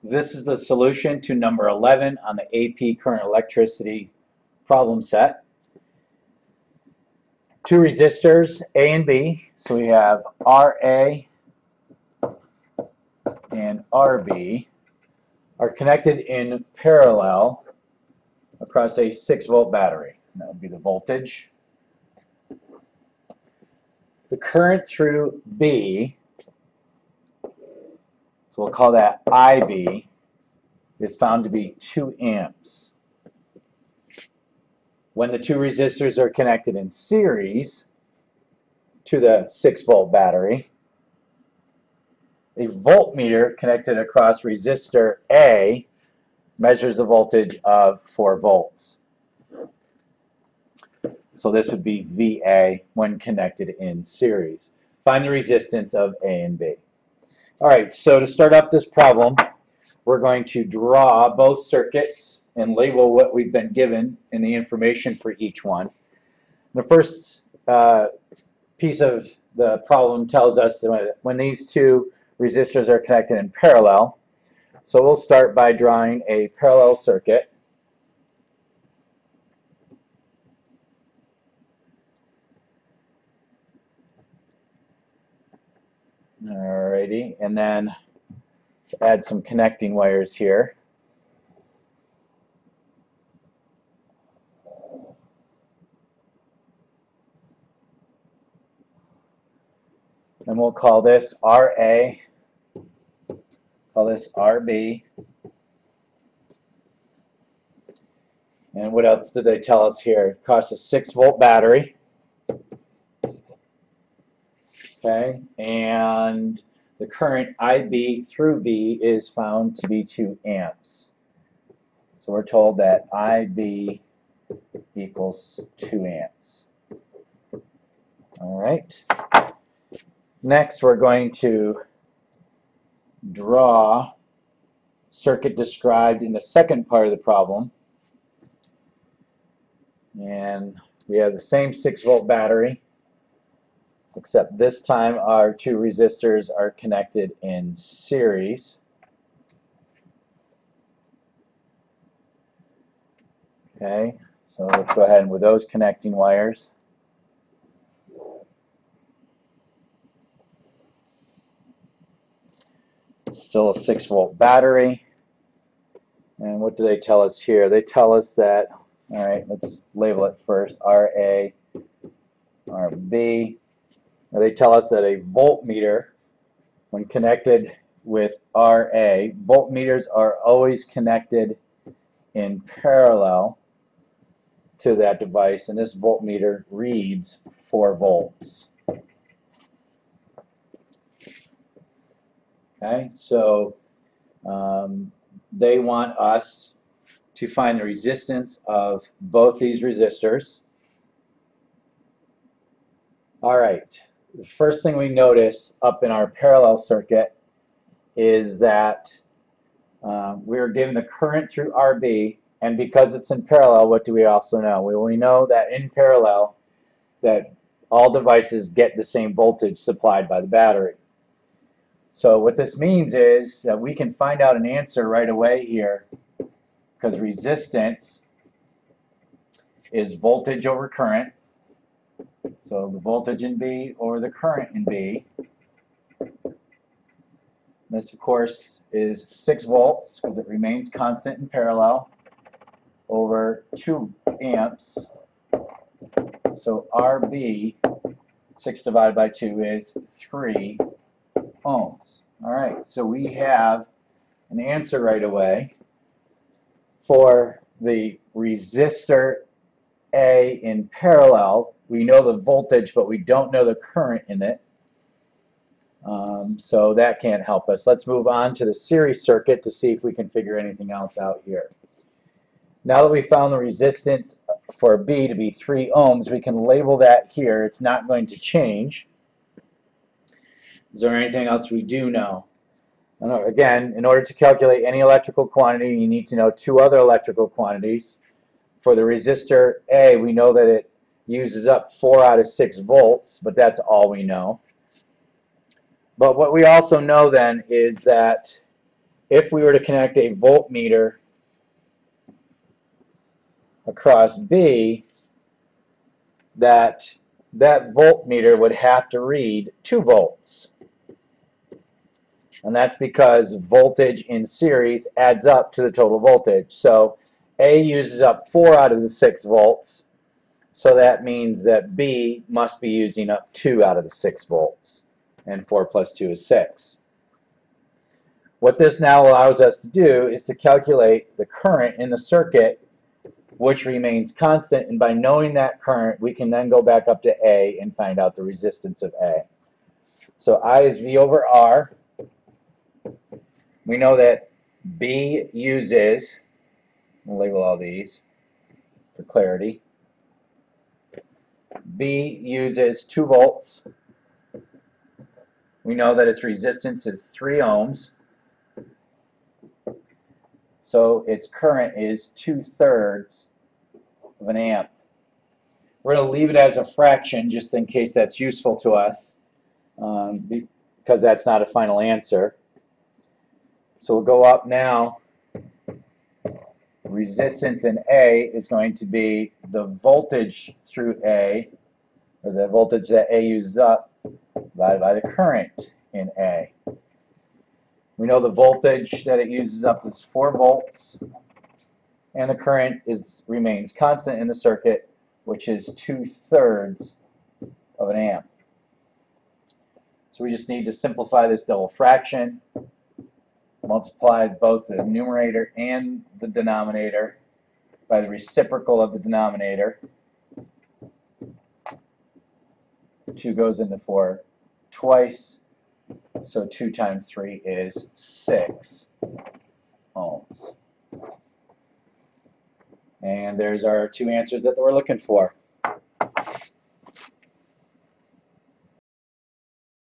This is the solution to number 11 on the AP Current Electricity problem set. Two resistors, A and B. So we have RA and RB are connected in parallel across a 6-volt battery. That would be the voltage. The current through B, so we'll call that IB, is found to be 2 amps. When the two resistors are connected in series to the 6-volt battery, a voltmeter connected across resistor A measures the voltage of 4 volts. So this would be VA when connected in series. Find the resistance of A and B. All right, so to start off this problem, we're going to draw both circuits and label what we've been given in the information for each one. The first piece of the problem tells us that when these two resistors are connected in parallel. So we'll start by drawing a parallel circuit. Alrighty, and then add some connecting wires here. And we'll call this RA, call this RB. And what else did they tell us here? It costs a 6-volt battery. Okay, and the current IB through B is found to be 2 amps. So we're told that IB equals 2 amps. All right. Next, we're going to draw circuit described in the second part of the problem. And we have the same 6-volt battery, except this time our two resistors are connected in series. Okay, so let's go ahead and with those connecting wires. Still a 6-volt battery. And what do they tell us here? They tell us that, all right, let's label it first, RA, RB. They tell us that a voltmeter, when connected with RA, voltmeters are always connected in parallel to that device, and this voltmeter reads 4 volts. Okay, so they want us to find the resistance of both these resistors. All right, the first thing we notice up in our parallel circuit is that we're given the current through RB, and because it's in parallel, what do we also know? We know that in parallel that all devices get the same voltage supplied by the battery. So what this means is that we can find out an answer right away here, because resistance is voltage over current. So the voltage in B over the current in B. This, of course, is 6 volts because it remains constant in parallel over 2 amps. So RB, 6 divided by 2 is 3 ohms. All right, so we have an answer right away for the resistor A in parallel. We know the voltage, but we don't know the current in it. So that can't help us. Let's move on to the series circuit to see if we can figure anything else out here. Now that we found the resistance for B to be 3 ohms, we can label that here. It's not going to change. Is there anything else we do know? Again, in order to calculate any electrical quantity, you need to know 2 other electrical quantities. For the resistor A, we know that it uses up 4 out of 6 volts, but that's all we know. But what we also know then is that if we were to connect a voltmeter across B, that voltmeter would have to read 2 volts. And that's because voltage in series adds up to the total voltage. So A uses up 4 out of the 6 volts. So that means that B must be using up 2 out of the 6 volts. And 4 plus 2 is 6. What this now allows us to do is to calculate the current in the circuit, which remains constant. And by knowing that current, we can then go back up to A and find out the resistance of A. So I is V over R. We know that B uses, we'll label all these for clarity, B uses 2 volts. We know that its resistance is 3 ohms. So its current is 2/3 of an amp. We're going to leave it as a fraction just in case that's useful to us, because that's not a final answer. So we'll go up now. Resistance in A is going to be the voltage through A, or the voltage that A uses up, divided by the current in A. We know the voltage that it uses up is 4 volts, and the current remains constant in the circuit, which is 2/3 of an amp. So we just need to simplify this double fraction, multiply both the numerator and the denominator by the reciprocal of the denominator. 2 goes into 4 twice, so 2 times 3 is 6 ohms. And there's our 2 answers that we're looking for.